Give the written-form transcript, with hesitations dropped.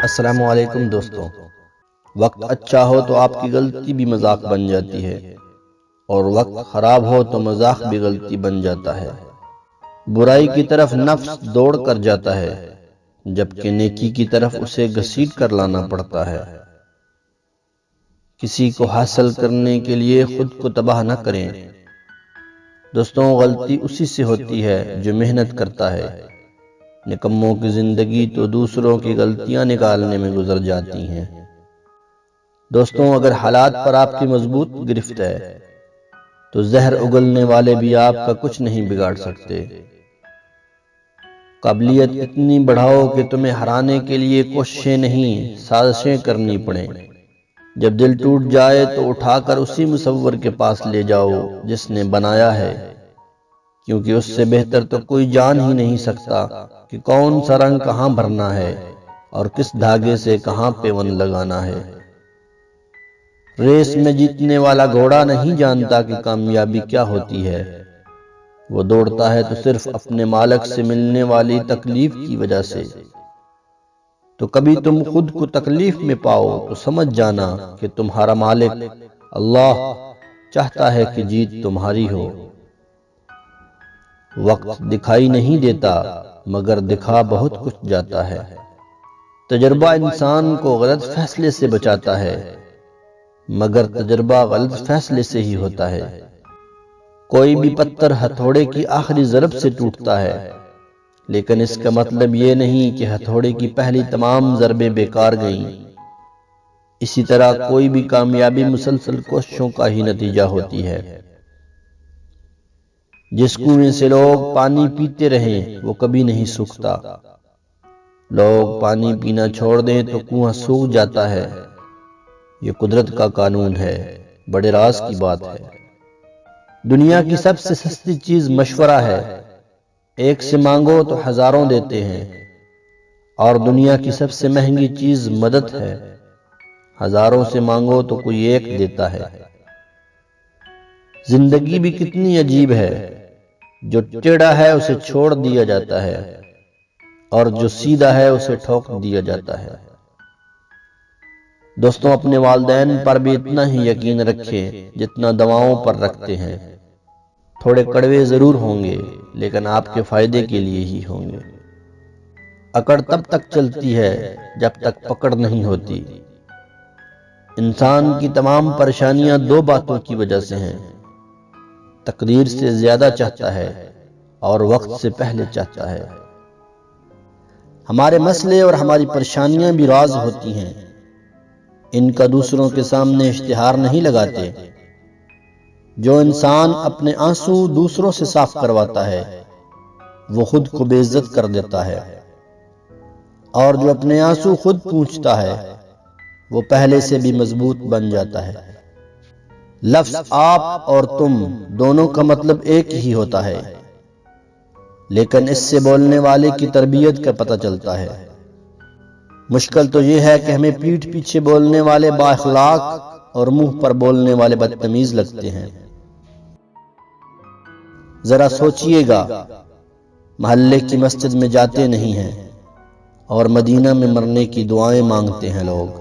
السلام علیکم دوستوں۔ وقت اچھا ہو تو آپ کی غلطی بھی مذاق بن جاتی ہے، اور وقت خراب ہو تو مذاق بھی غلطی بن جاتا ہے۔ برائی کی طرف نفس دوڑ کر جاتا ہے، جبکہ نیکی کی طرف اسے گھسیٹ کر لانا پڑتا ہے۔ کسی کو حاصل کرنے کے لیے خود کو تباہ نہ کریں۔ دوستوں، غلطی اسی سے ہوتی ہے جو محنت کرتا ہے۔ نکموں کی زندگی تو دوسروں کی غلطیاں نکالنے میں گزر جاتی ہیں۔ دوستوں، اگر حالات پر آپ کی مضبوط گرفت ہے تو زہر اگلنے والے بھی آپ کا کچھ نہیں بگاڑ سکتے۔ قابلیت اتنی بڑھاؤ کہ تمہیں ہرانے کے لیے کوششیں نہیں، سازشیں کرنی پڑیں۔ جب دل ٹوٹ جائے تو اٹھا کر اسی مصور کے پاس لے جاؤ جس نے بنایا ہے، کیونکہ اس سے بہتر تو کوئی جان ہی نہیں سکتا کہ کون سا رنگ کہاں بھرنا ہے اور کس دھاگے سے کہاں پیوند لگانا ہے۔ ریس میں جیتنے والا گھوڑا نہیں جانتا کہ کامیابی کیا ہوتی ہے۔ وہ دوڑتا ہے تو صرف اپنے مالک سے ملنے والی تکلیف کی وجہ سے۔ تو کبھی تم خود کو تکلیف میں پاؤ تو سمجھ جانا کہ تمہارا مالک اللہ چاہتا ہے کہ جیت تمہاری ہو۔ وقت دکھائی نہیں دیتا مگر دکھا بہت کچھ جاتا ہے۔ تجربہ انسان کو غلط فیصلے سے بچاتا ہے، مگر تجربہ غلط فیصلے سے ہی ہوتا ہے۔ کوئی بھی پتھر ہتھوڑے کی آخری ضرب سے ٹوٹتا ہے، لیکن اس کا مطلب یہ نہیں کہ ہتھوڑے کی پہلی تمام ضربیں بیکار گئیں۔ اسی طرح کوئی بھی کامیابی مسلسل کوششوں کا ہی نتیجہ ہوتی ہے۔ جس کنویں سے لوگ پانی پیتے رہیں وہ کبھی نہیں سوکھتا۔ لوگ پانی پینا چھوڑ دیں تو کنواں سوکھ جاتا ہے۔ یہ قدرت کا قانون ہے، بڑے راز کی بات ہے۔ دنیا کی سب سے سستی چیز مشورہ ہے۔ ایک سے مانگو تو ہزاروں دیتے ہیں، اور دنیا کی سب سے مہنگی چیز مدد ہے۔ ہزاروں سے مانگو تو کوئی ایک دیتا ہے۔ زندگی بھی کتنی عجیب ہے، جو ٹیڑھا ہے اسے چھوڑ دیا جاتا ہے، اور جو سیدھا ہے اسے ٹھوک دیا جاتا ہے۔ دوستوں، اپنے والدین پر بھی اتنا ہی یقین رکھیں جتنا دواؤں پر رکھتے ہیں۔ تھوڑے کڑوے ضرور ہوں گے، لیکن آپ کے فائدے کے لیے ہی ہوں گے۔ اکڑ تب تک چلتی ہے جب تک پکڑ نہیں ہوتی۔ انسان کی تمام پریشانیاں دو باتوں کی وجہ سے ہیں: تقدیر سے زیادہ چاہتا ہے اور وقت سے پہلے چاہتا ہے۔ ہمارے مسئلے اور ہماری پریشانیاں بھی راز ہوتی ہیں، ان کا دوسروں کے سامنے اشتہار نہیں لگاتے۔ جو انسان اپنے آنسو دوسروں سے صاف کرواتا ہے وہ خود کو بے عزت کر دیتا ہے، اور جو اپنے آنسو خود پونچھتا ہے وہ پہلے سے بھی مضبوط بن جاتا ہے۔ لفظ آپ اور تم دونوں کا مطلب ایک ہی ہوتا ہے، لیکن اس سے بولنے والے کی تربیت کا پتہ چلتا ہے۔ مشکل تو یہ ہے کہ ہمیں پیٹھ پیچھے بولنے والے با اخلاق اور منہ پر بولنے والے بدتمیز لگتے ہیں۔ ذرا سوچئے گا، محلے کی مسجد میں جاتے نہیں ہیں اور مدینہ میں مرنے کی دعائیں مانگتے ہیں لوگ۔